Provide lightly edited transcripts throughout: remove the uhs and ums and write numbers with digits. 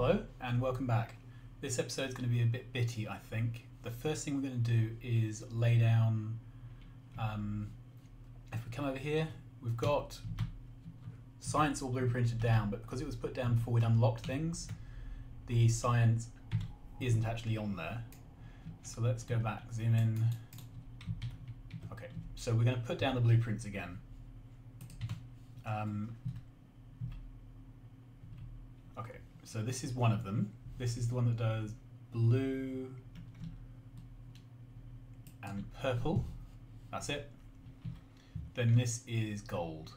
Hello and welcome back. This episode is going to be a bit bitty, I think. The first thing we're going to do is lay down, if we come over here, we've got science all blueprinted down, but because it was put down before we'd unlocked things, the science isn't actually on there. So let's go back, zoom in. Okay, so we're going to put down the blueprints again. Okay, so this is one of them. This is the one that does blue and purple. That's it. Then this is gold.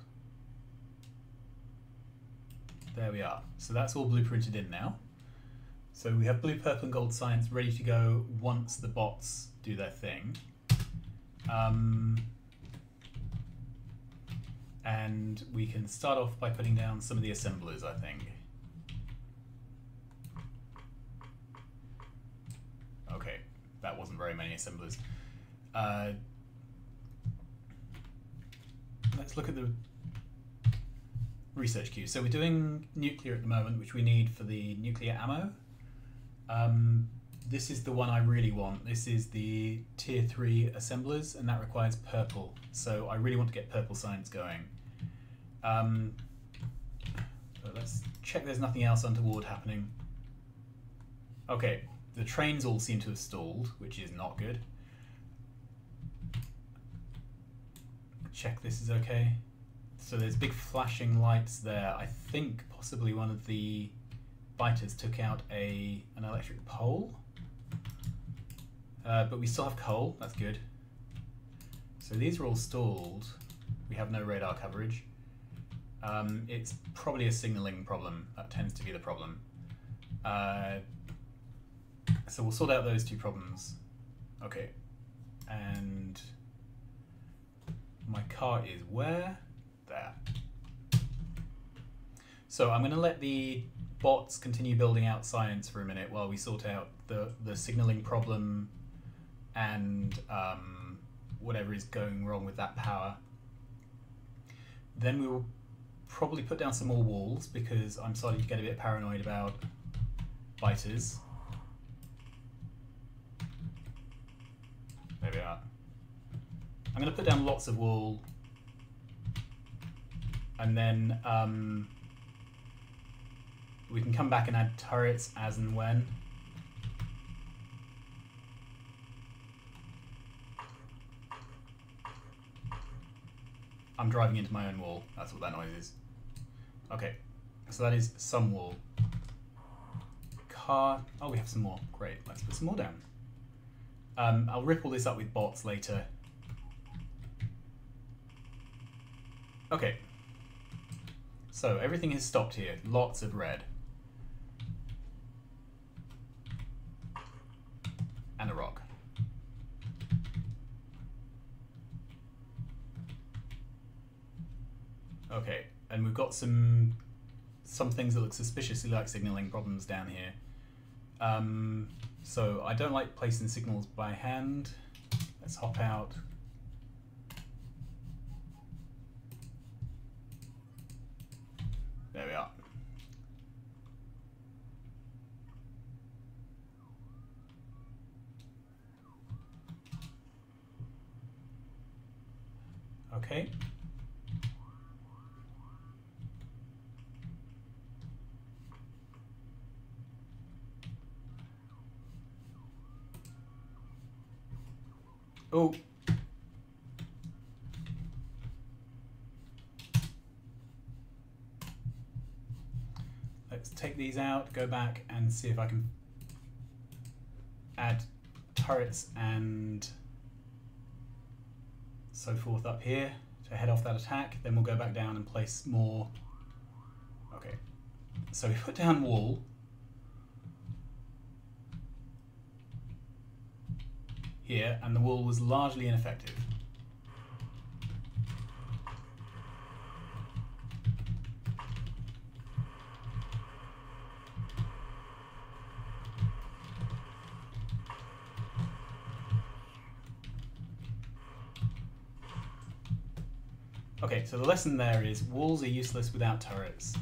There we are. So that's all blueprinted in now. So we have blue, purple and gold science ready to go once the bots do their thing. And we can start off by putting down some of the assemblers, I think. Okay, that wasn't very many assemblers. Let's look at the research queue. So we're doing nuclear at the moment, which we need for the nuclear ammo. This is the one I really want. This is the tier 3 assemblers, and that requires purple. So I really want to get purple science going. So let's check there's nothing else untoward happening. Okay, the trains all seem to have stalled, which is not good. Check this is okay. So there's big flashing lights there. I think possibly one of the biters took out an electric pole. But we still have coal, that's good. So these are all stalled. We have no radar coverage. It's probably a signaling problem. That tends to be the problem. So we'll sort out those two problems. Okay. And my car is where? There. So I'm going to let the bots continue building out science for a minute while we sort out the signaling problem and whatever is going wrong with that power. Then we will probably put down some more walls because I'm starting to get a bit paranoid about biters. There we are. I'm going to put down lots of wool, and then we can come back and add turrets as and when. I'm driving into my own wall, that's what that noise is. Okay, so that is some wool. Car, oh we have some more, great, let's put some more down. I'll ripple this up with bots later. Okay, so everything has stopped here, lots of red. And a rock. Okay, and we've got some things that look suspiciously like signaling problems down here. So I don't like placing signals by hand. Let's hop out. There we are. Okay. Oh. Let's take these out, go back and see if I can add turrets and so forth up here to head off that attack. Then we'll go back down and place more. Okay, so we put down wall. Here, and the wall was largely ineffective. Okay, so the lesson there is walls are useless without turrets.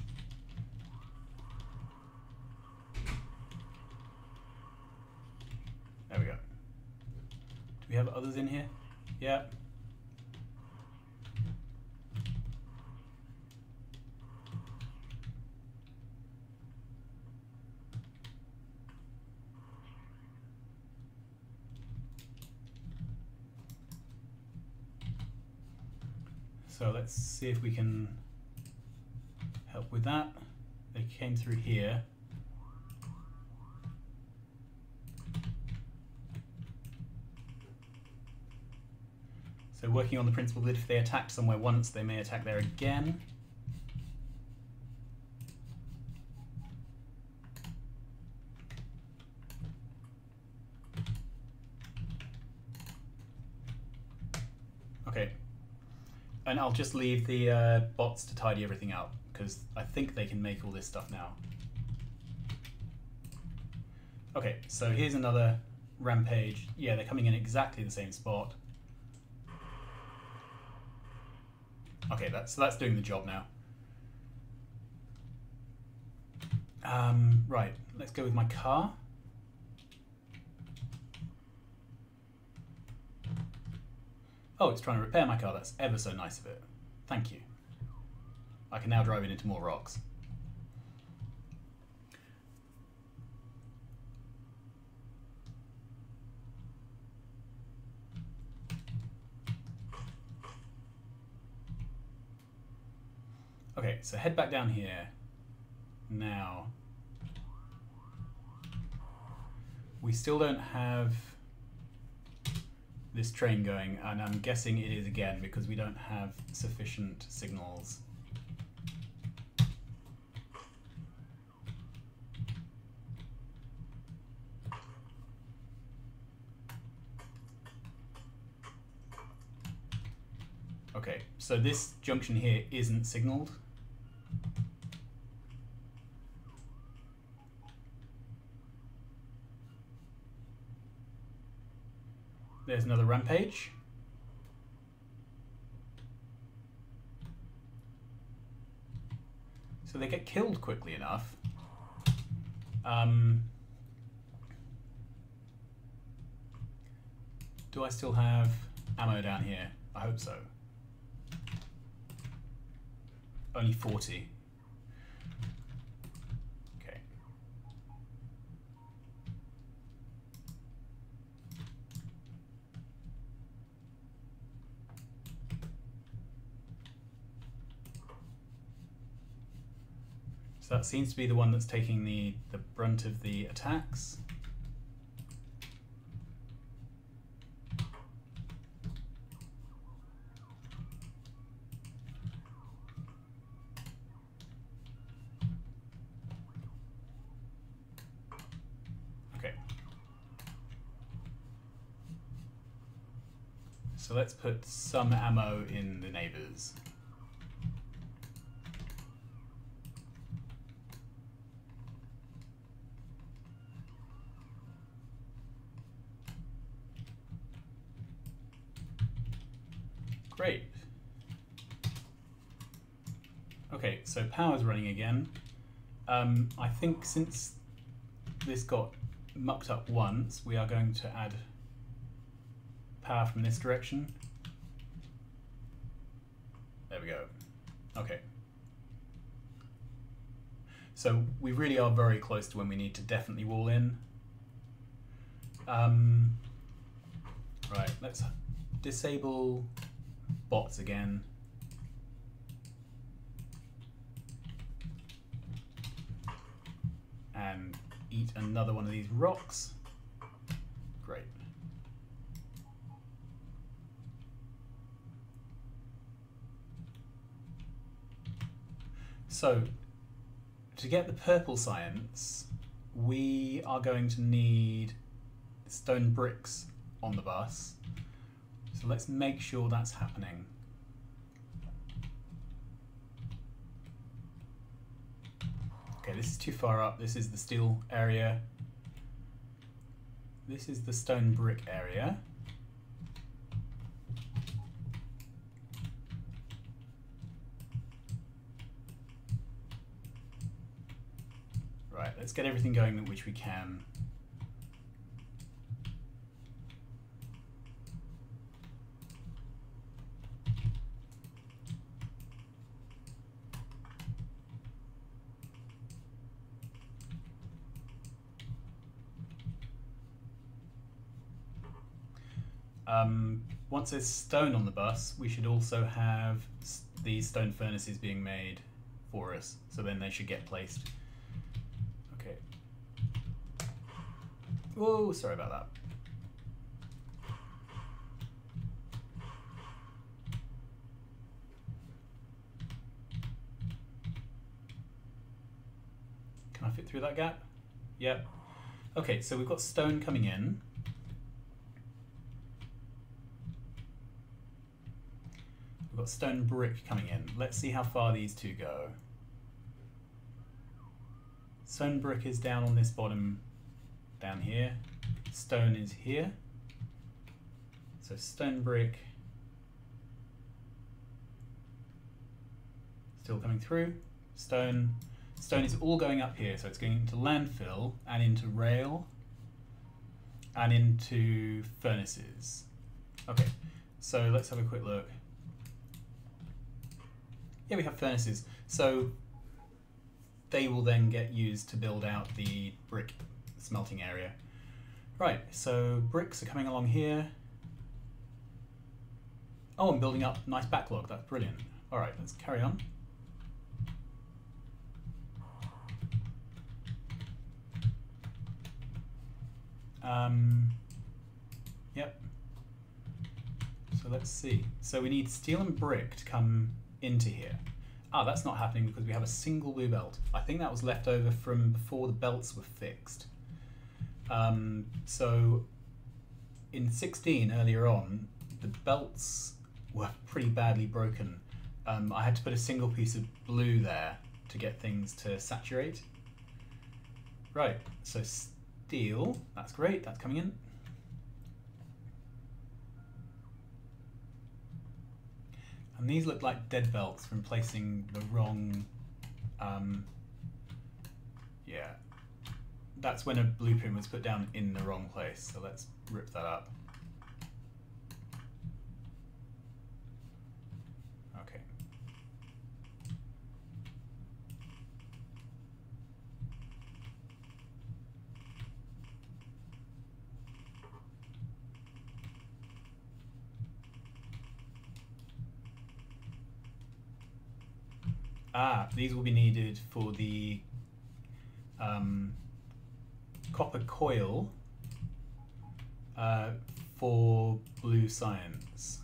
we have others in here? Yeah. So let's see if we can help with that. They came through here. So working on the principle that if they attacked somewhere once, they may attack there again. Okay. And I'll just leave the bots to tidy everything out, because I think they can make all this stuff now. Okay, so here's another rampage. Yeah, they're coming in exactly the same spot. Okay, that's doing the job now. Right, let's go with my car. Oh, it's trying to repair my car. That's ever so nice of it. Thank you. I can now drive it into more rocks. Okay, so head back down here. Now, we still don't have this train going, and I'm guessing it is again because we don't have sufficient signals. Okay, so this junction here isn't signaled. There's another rampage. So they get killed quickly enough. Do I still have ammo down here? I hope so. Only 40. Okay. So that seems to be the one that's taking the brunt of the attacks. So let's put some ammo in the neighbors. Great. Okay, so power's running again. I think since this got mucked up once, we are going to add power from this direction. There we go. Okay. So we really are very close to when we need to definitely wall in. Right, let's disable bots again. And eat another one of these rocks. Great. So, to get the purple science, we are going to need stone bricks on the bus. So let's make sure that's happening. Okay, this is too far up. This is the steel area. This is the stone brick area. Right, let's get everything going which we can. Once there's stone on the bus, we should also have these stone furnaces being made for us, so then they should get placed. Okay. Whoa, sorry about that. Can I fit through that gap? Yep. Okay, so we've got stone coming in. We've got stone brick coming in. Let's see how far these two go. Stone brick is down on this bottom, down here. Stone is here. So stone brick still coming through. Stone is all going up here, so it's going into landfill and into rail and into furnaces. Okay, so let's have a quick look. Yeah, we have furnaces. So they will then get used to build out the brick smelting area. Right, so bricks are coming along here. Oh, I'm building up nice backlog. That's brilliant. All right, let's carry on. Yep. So let's see. So we need steel and brick to come into here. Ah, that's not happening because we have a single blue belt. I think that was left over from before the belts were fixed. So in 16 earlier on, the belts were pretty badly broken. I had to put a single piece of blue there to get things to saturate. Right, so steel, that's great, that's coming in. And these look like dead belts from placing the wrong, yeah. That's when a blueprint was put down in the wrong place, so let's rip that up. Okay. Ah, these will be needed for the copper coil for blue science.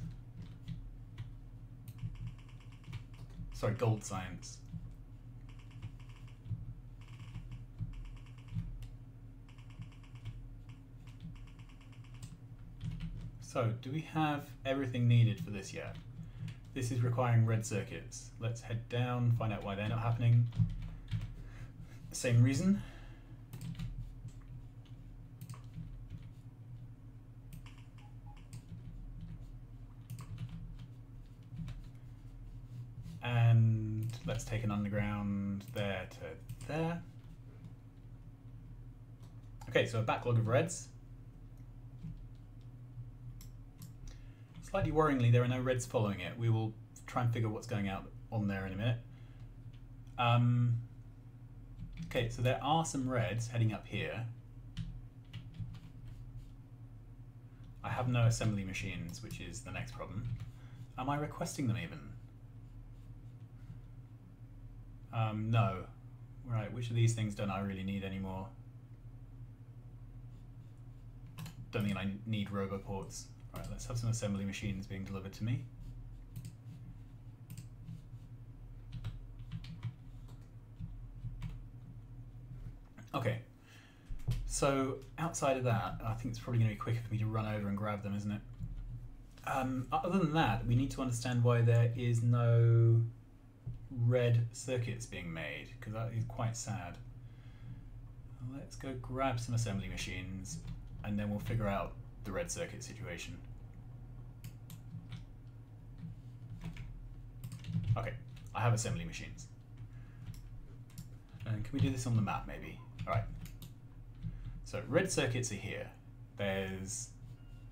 Sorry, gold science. So, do we have everything needed for this yet? This is requiring red circuits. Let's head down, find out why they're not happening. Same reason. And let's take an underground there to there. Okay, so a backlog of reds. Slightly worryingly, there are no reds following it. We will try and figure what's going out on there in a minute. Okay, so there are some reds heading up here. I have no assembly machines, which is the next problem. Am I requesting them even? No. Right, which of these things don't I really need anymore? Don't think I need roboports. Right, let's have some assembly machines being delivered to me. Okay, so outside of that, I think it's probably going to be quicker for me to run over and grab them, isn't it? Other than that, we need to understand why there is no red circuits being made, because that is quite sad. Let's go grab some assembly machines and then we'll figure out the red circuit situation. Okay, I have assembly machines. And can we do this on the map maybe? Alright. So red circuits are here. There's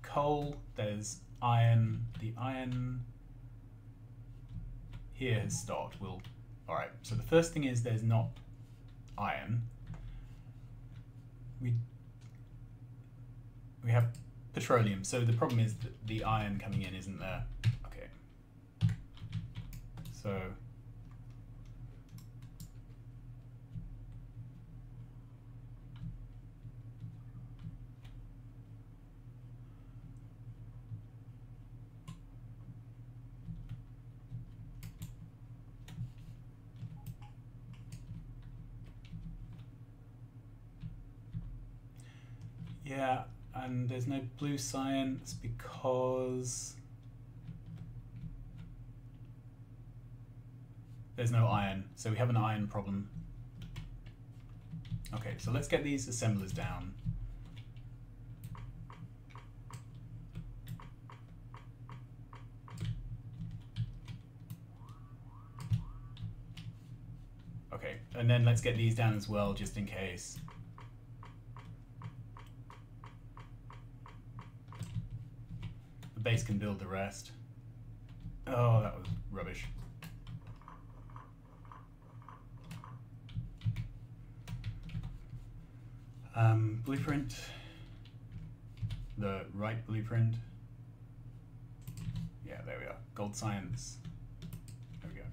coal, there's iron. The iron here has stopped. Alright, so the first thing is there's not iron. We have petroleum. So the problem is that the iron coming in isn't there. Okay. So yeah, and there's no blue science because there's no iron, so we have an iron problem. Okay, so let's get these assemblers down. Okay, and then let's get these down as well, just in case. The base can build the rest. Oh, that was rubbish. Blueprint. The right blueprint. Yeah, there we are. Gold science. There we go.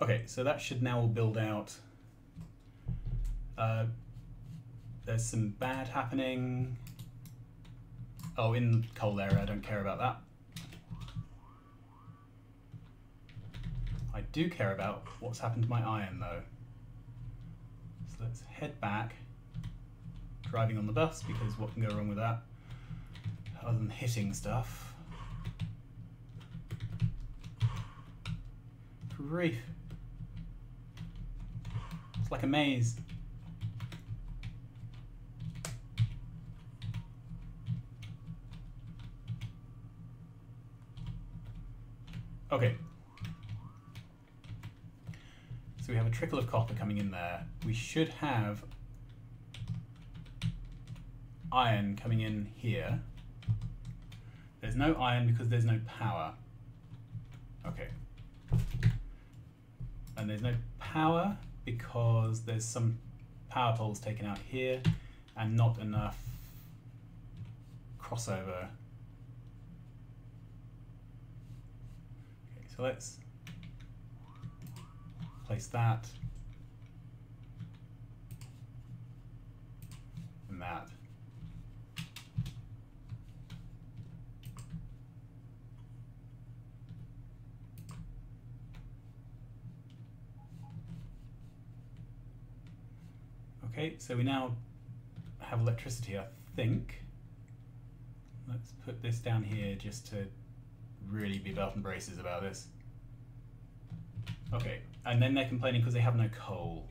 Okay, so that should now all build out. There's some bad happening. Oh, in the coal area, I don't care about that. I do care about what's happened to my iron though. So let's head back, driving on the bus, because what can go wrong with that? Other than hitting stuff. Grief. It's like a maze. Okay. So we have a trickle of copper coming in there. We should have iron coming in here. There's no iron because there's no power. Okay. And there's no power because there's some power poles taken out here and not enough crossover. Okay, so let's place that and that. Okay, so we now have electricity, I think. Let's put this down here just to really be belt and braces about this. Okay, and then they're complaining because they have no coal.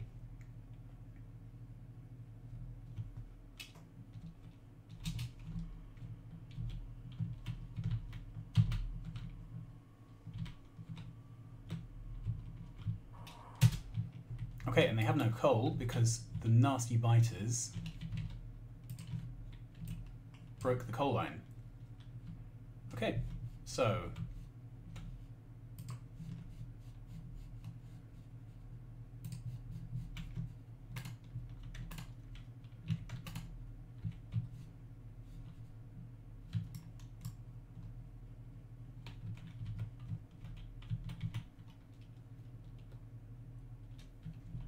Okay, and they have no coal because the nasty biters broke the coal line. Okay, so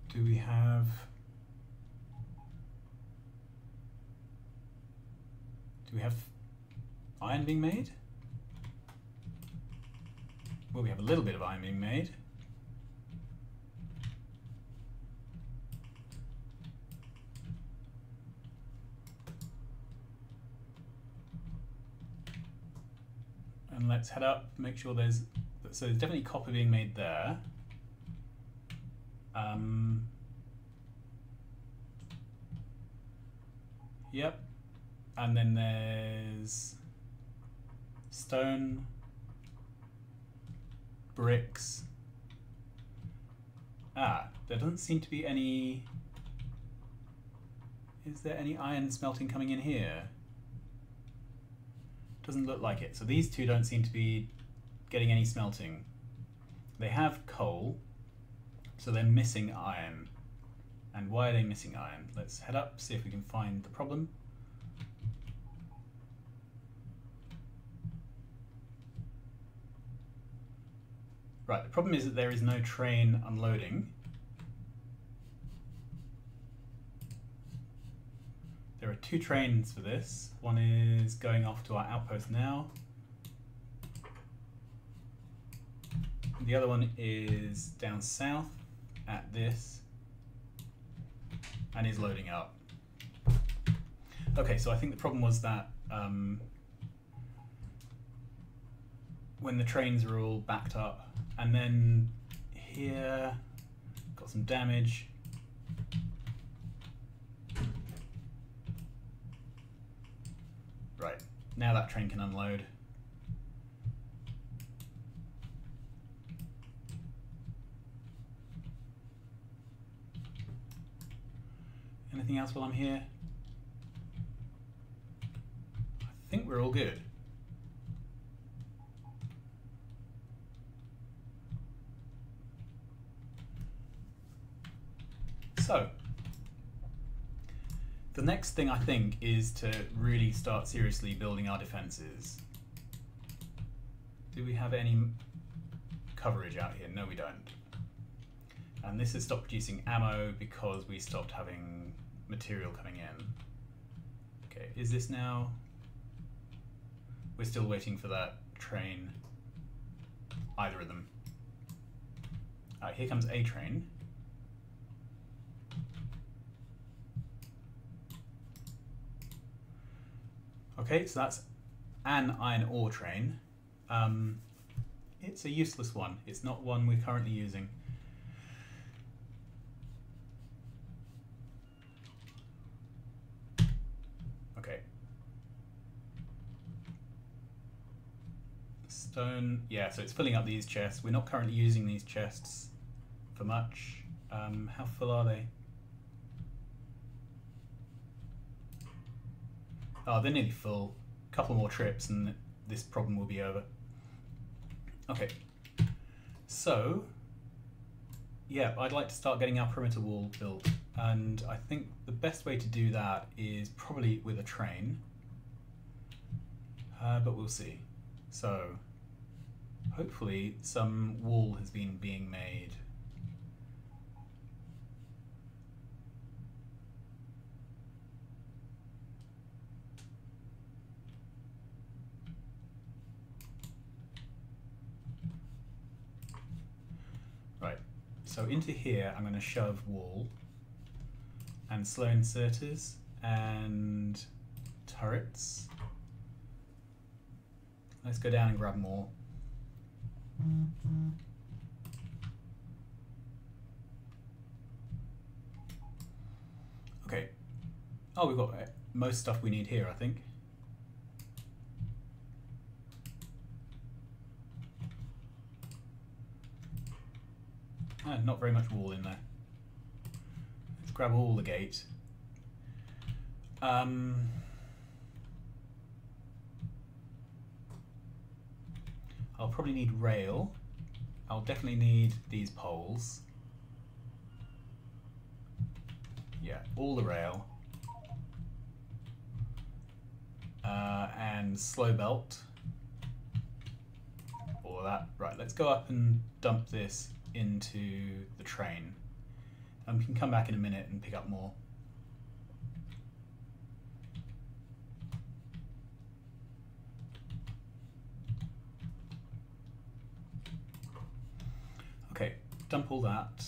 do we have iron being made? Well, we have a little bit of iron being made. And let's head up, make sure so there's definitely copper being made there. Yep, and then there's stone, bricks, Ah, there doesn't seem to be any... Is there any iron smelting coming in here? Doesn't look like it. So these two don't seem to be getting any smelting. They have coal, so they're missing iron. And why are they missing iron? Let's head up, see if we can find the problem. Right, the problem is that there is no train unloading. There are two trains for this. One is going off to our outpost now. The other one is down south at this and is loading up. Okay, so I think the problem was that when the trains are all backed up, and then here got some damage. Right, now that train can unload. Anything else while I'm here? I think we're all good. So, the next thing I think is to really start seriously building our defenses. Do we have any coverage out here? No, we don't. And this has stopped producing ammo because we stopped having material coming in. Okay, is this now? We're still waiting for that train. Either of them. Here comes a train. Okay, so that's an iron ore train. It's a useless one. It's not one we're currently using. Okay. Stone, yeah, so it's filling up these chests. We're not currently using these chests for much. How full are they? Oh, they're nearly full. A couple more trips and this problem will be over. Okay, so yeah, I'd like to start getting our perimeter wall built, and I think the best way to do that is probably with a train, but we'll see. So hopefully some wall has been being made. Right, so into here I'm going to shove wall and slow inserters and turrets. Let's go down and grab more. Okay. Oh, we've got most stuff we need here, I think. Not very much wall in there. Let's grab all the gate. I'll probably need rail. I'll definitely need these poles. Yeah, all the rail. And slow belt. All of that. Right, let's go up and dump this into the train. And we can come back in a minute and pick up more. Okay, dump all that,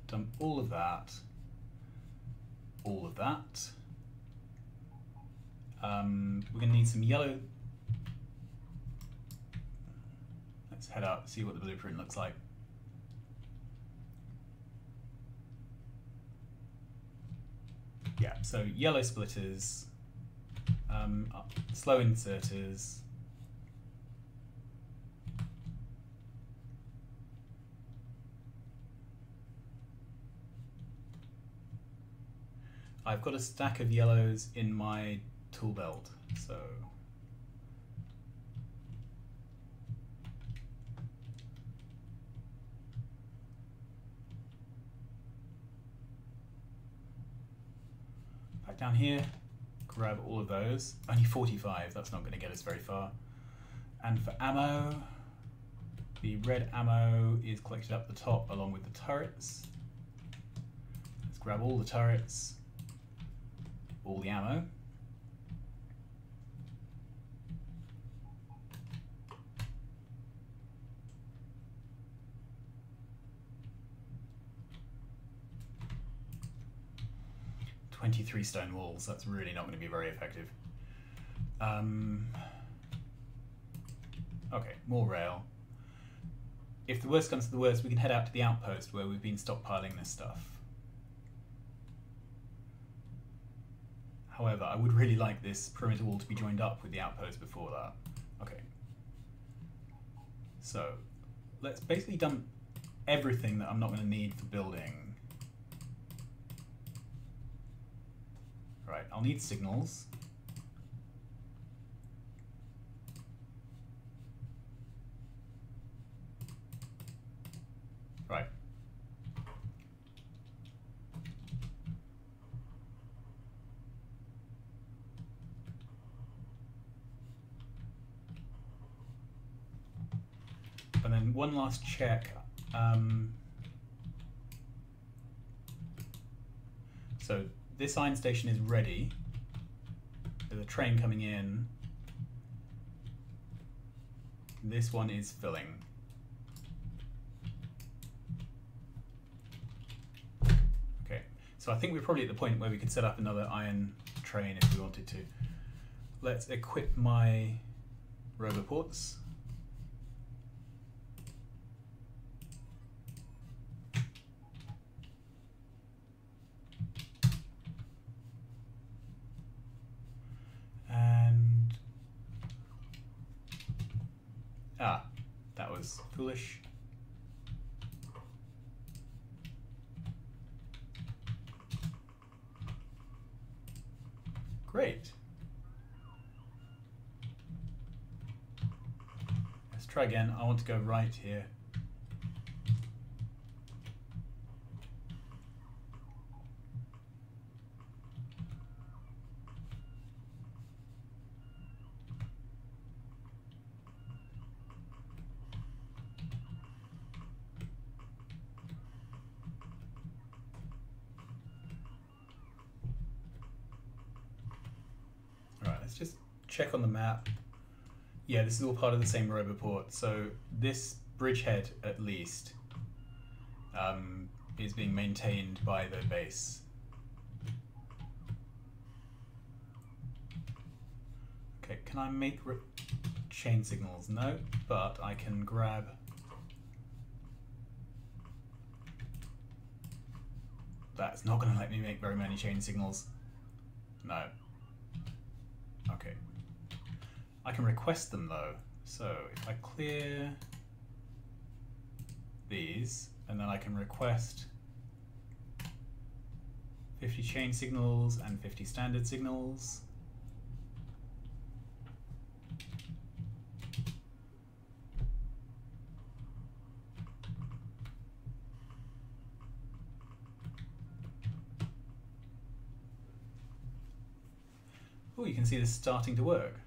dump all of that, all of that. We're going to need some yellow. Let's head up, see what the blueprint looks like. Yeah, so yellow splitters, slow inserters, I've got a stack of yellows in my tool belt, so back down here, grab all of those. Only 45, that's not going to get us very far. And for ammo, the red ammo is collected up the top along with the turrets. Let's grab all the turrets, all the ammo. "23 stone walls, that's really not going to be very effective. Okay, more rail. If the worst comes to the worst, we can head out to the outpost where we've been stockpiling this stuff. However, I would really like this perimeter wall to be joined up with the outpost before that. Okay. So, let's basically dump everything that I'm not going to need for building. Right, I'll need signals. Right. And then one last check. So this iron station is ready. There's a train coming in. This one is filling. Okay, so I think we're probably at the point where we could set up another iron train if we wanted to. Let's equip my roboports. That was foolish. Great. Let's try again. I want to go right here. Let's just check on the map. Yeah, this is all part of the same roboport. So this bridgehead, at least, is being maintained by the base. Okay, can I make chain signals? No, but I can grab that's not going to let me make very many chain signals. No. Okay. I can request them though. So if I clear these, and then I can request 50 chain signals and 50 standard signals. Oh, you can see this starting to work.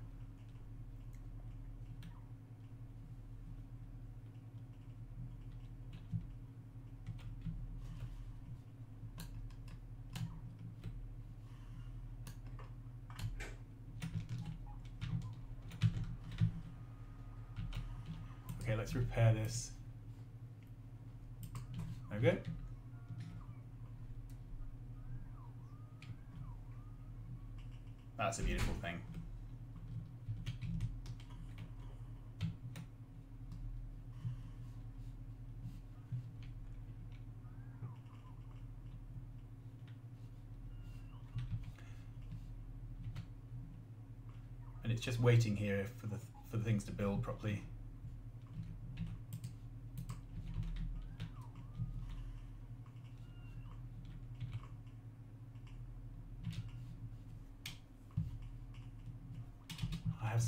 Okay, let's repair this. Okay. That's a beautiful thing. And it's just waiting here for the things to build properly.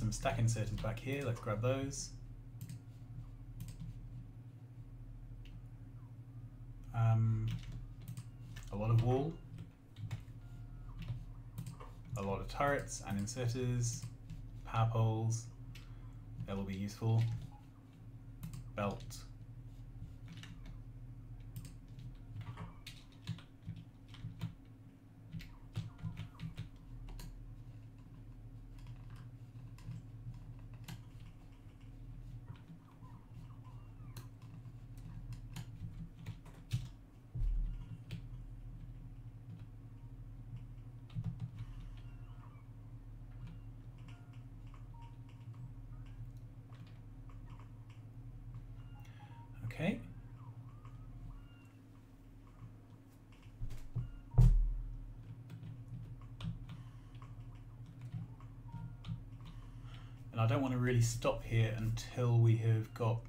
some stack inserters back here. Let's grab those. A lot of wool. A lot of turrets and inserters. Power poles. That will be useful. Belt. Okay. And I don't want to really stop here until we have got...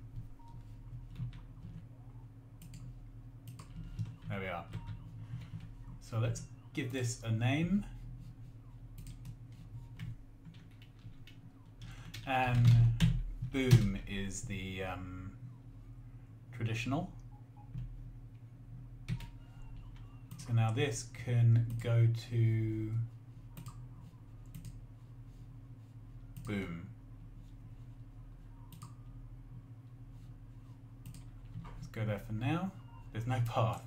There we are. So let's give this a name. And boom is the traditional. So now this can go to boom. Let's go there for now. There's no path.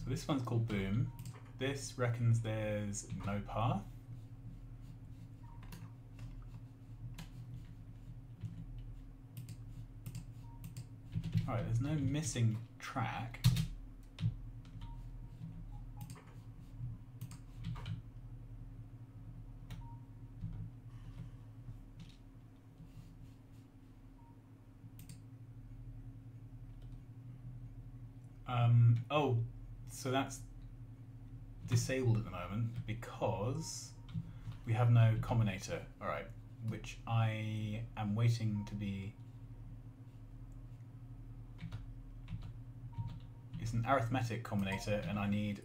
So this one's called boom. This reckons there's no path. Alright, there's no missing track. Oh, so that's disabled at the moment because we have no combinator. Alright, which I am waiting to be... It's an arithmetic combinator and I need...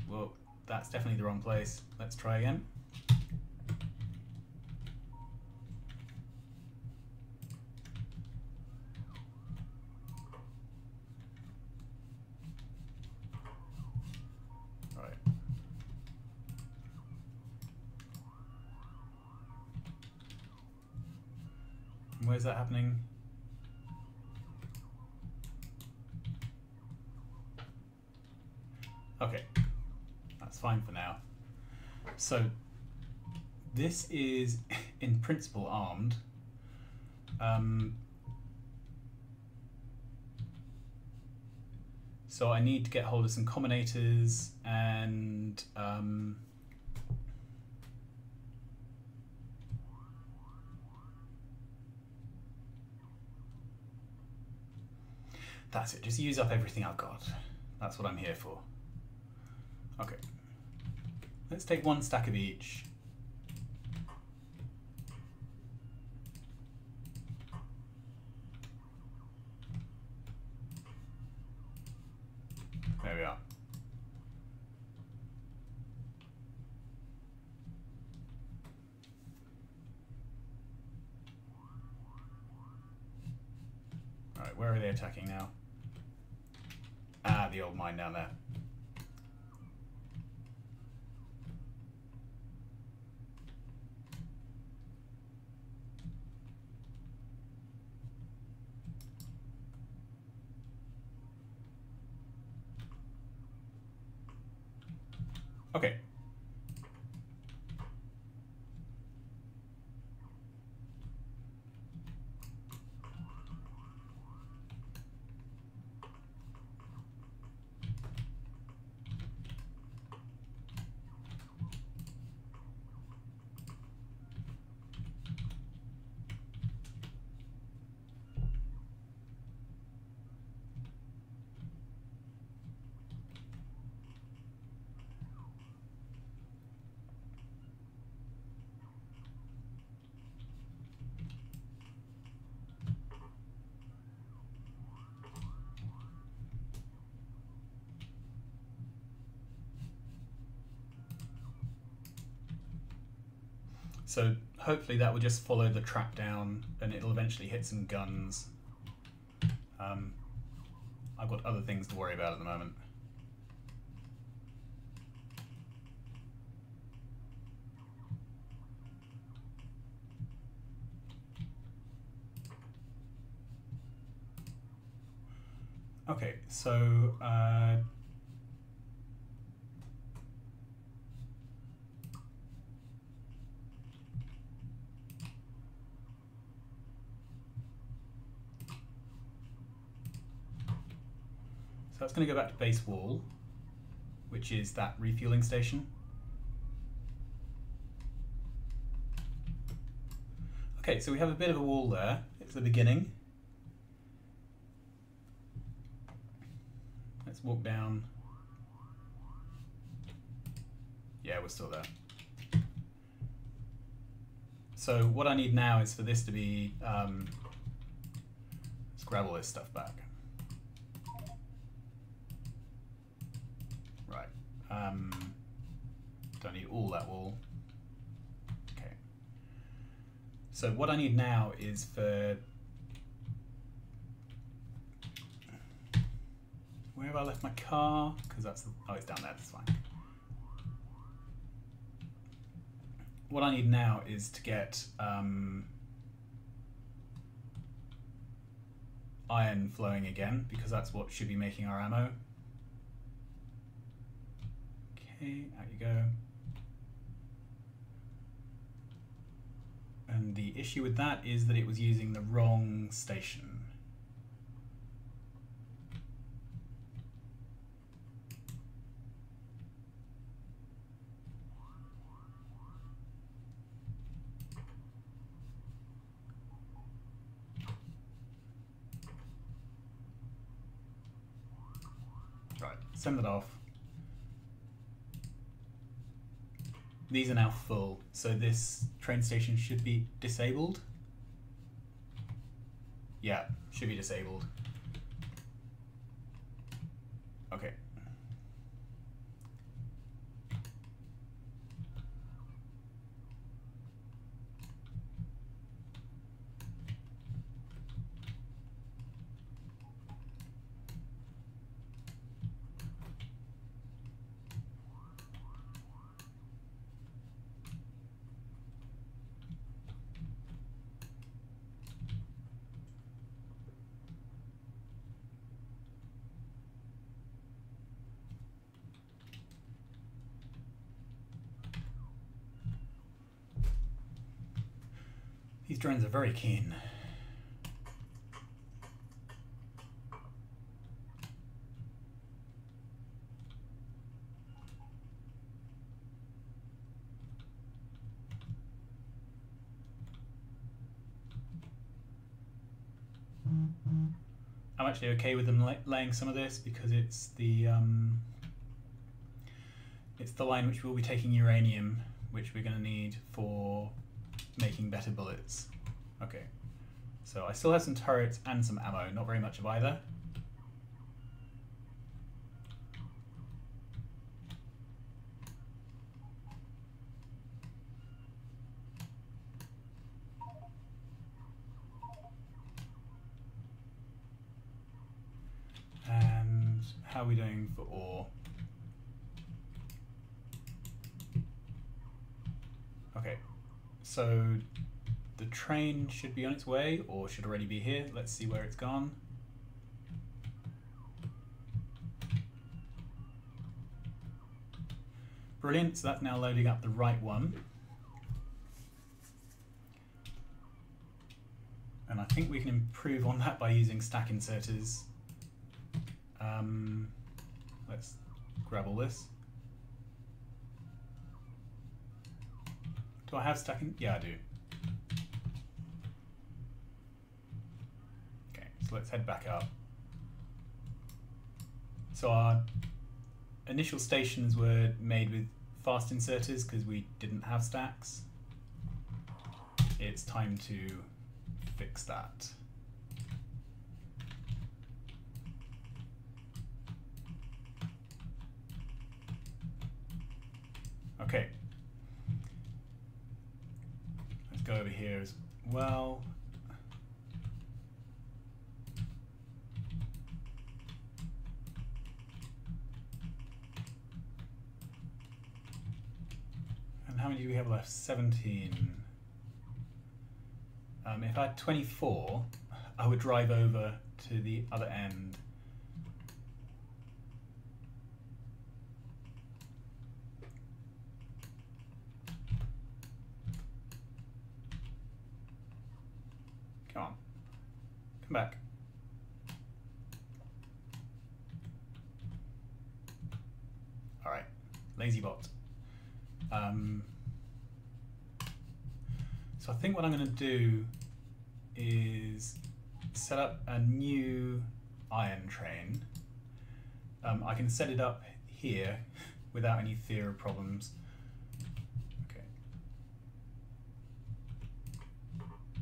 Well, that's definitely the wrong place. Let's try again. Where's that happening? Okay, that's fine for now. So this is in principle armed. So I need to get hold of some combinators and that's it, just use up everything I've got. That's what I'm here for. Okay, let's take one stack of each. There we are. All right, where are they attacking now? Ah, the old mine down there. Okay. So hopefully that will just follow the track down and it'll eventually hit some guns. I've got other things to worry about at the moment. Okay, so that's going to go back to base wall, which is that refueling station. Okay, so we have a bit of a wall there. It's the beginning. Let's walk down. Yeah, we're still there. So what I need now is for this to be, let's grab all this stuff back. Right. Don't need all that wall. Okay. So what I need now is for, where have I left my car? Because that's, oh, it's down there, that's fine. What I need now is to get iron flowing again, because that's what should be making our ammo. Okay, out you go. And the issue with that is that it was using the wrong station. Right, send that off. These are now full, so this train station should be disabled. Yeah, should be disabled. Okay. These drones are very keen. I'm actually okay with them laying some of this because it's the line which will be taking uranium, which we're going to need for making better bullets. Okay, so I still have some turrets and some ammo, not very much of either. And how are we doing for ore? Okay, so the train should be on its way, or should already be here. Let's see where it's gone. Brilliant, so that's now loading up the right one. And I think we can improve on that by using stack inserters. Let's grab all this. Do I have stacking? Yeah, I do. Okay, so let's head back up. So our initial stations were made with fast inserters because we didn't have stacks. It's time to fix that. Okay. go over here as well. And how many do we have left? 17. If I had 24, I would drive over to the other end. Come on. Come back. Alright. Lazy bot. So I think what I'm going to do is set up a new iron train. I can set it up here without any fear of problems. Okay.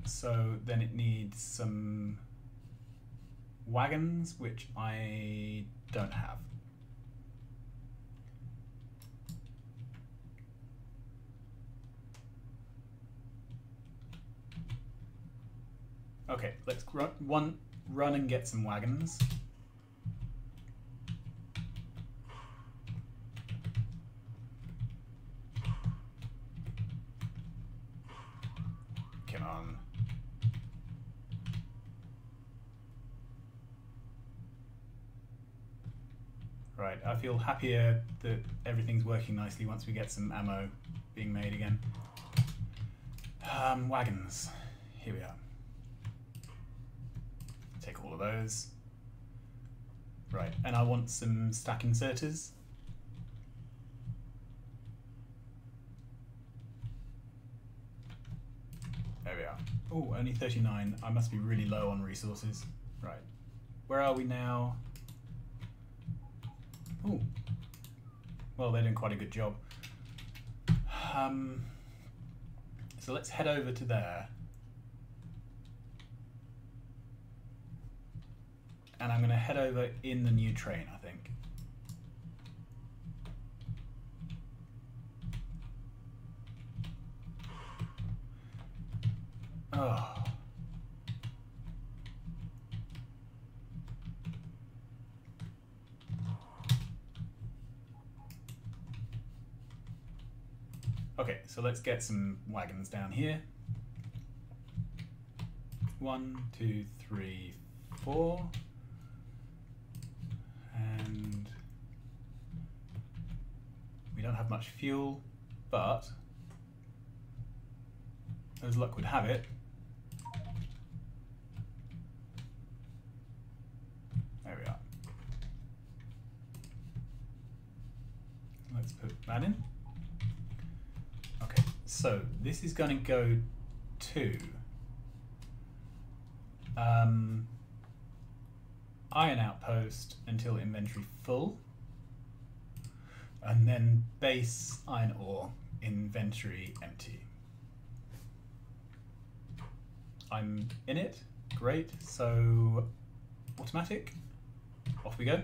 So then it needs some wagons, which I don't have. Okay, let's run and get some wagons. Come on. Right, I feel happier that everything's working nicely once we get some ammo being made again. Wagons. Here we are. Take all of those. Right, and I want some stack inserters. There we are. Oh, only 39. I must be really low on resources. Right. Where are we now? Oh. Well, they're doing quite a good job. So let's head over to there. And I'm going to head over in the new train, I think. Oh. Okay, so let's get some wagons down here. 1, 2, 3, 4. And we don't have much fuel, but as luck would have it, there we are. Let's put that in. Okay, so this is going to go to iron outpost until inventory full, and then base iron ore inventory empty. I'm in it, great, so automatic, off we go.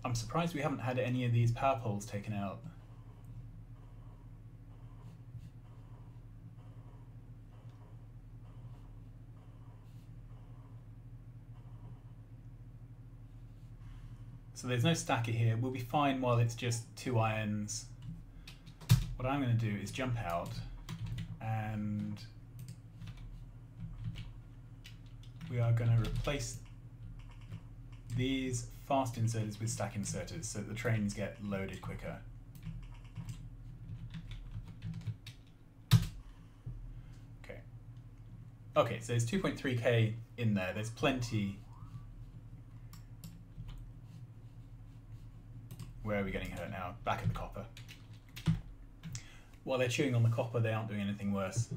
I'm surprised we haven't had any of these power poles taken out. So there's no stacker here. We'll be fine while it's just 2 irons. What I'm going to do is jump out and we are going to replace these fast inserters with stack inserters so that the trains get loaded quicker. Okay. Okay, so there's 2.3k in there. There's plenty. Where are we getting hurt now? Back at the copper. While they're chewing on the copper, they aren't doing anything worse.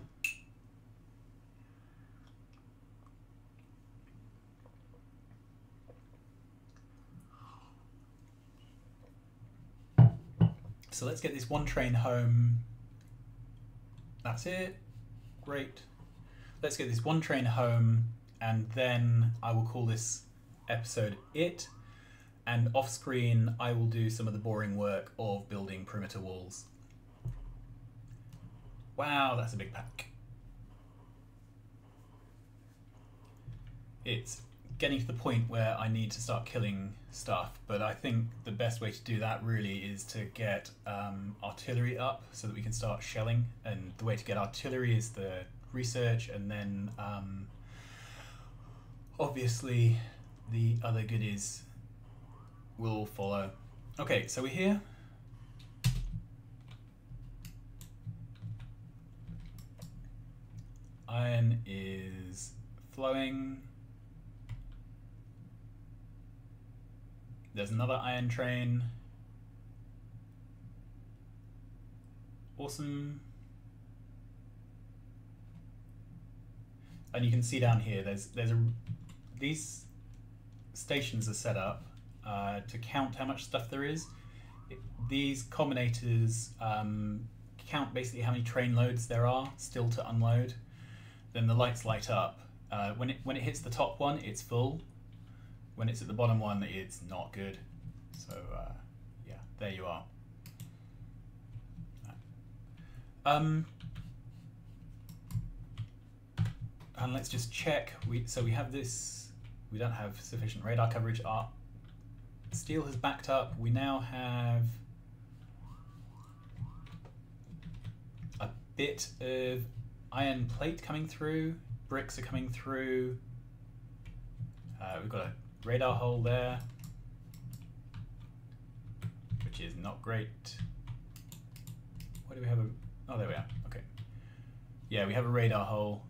So let's get this one train home. That's it. Great. Let's get this one train home, and then I will call this episode it. And off screen, I will do some of the boring work of building perimeter walls. Wow, that's a big pack. It's getting to the point where I need to start killing stuff, but I think the best way to do that really is to get artillery up so that we can start shelling, and the way to get artillery is the research, and then obviously the other goodies will follow. Okay, so we're here. Iron is flowing. There's another iron train. Awesome. And you can see down here, these stations are set up to count how much stuff there is. These combinators count basically how many train loads there are still to unload. Then the lights light up. When it hits the top one, it's full. When it's at the bottom one, it's not good. So yeah, there you are. And let's just check. So we have this. We don't have sufficient radar coverage. Our steel has backed up. We now have a bit of iron plate coming through. Bricks are coming through. We've got a radar hole there, which is not great. Where do we have a... Oh, there we are. Okay. Yeah, we have a radar hole.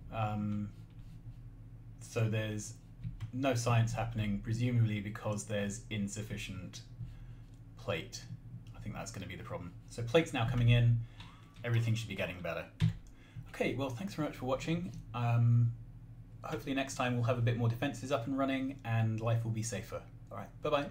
So there's no science happening, presumably because there's insufficient plate. I think that's going to be the problem. So plate's now coming in. Everything should be getting better. Okay, well, thanks very much for watching. Hopefully next time we'll have a bit more defenses up and running and life will be safer. All right, bye-bye.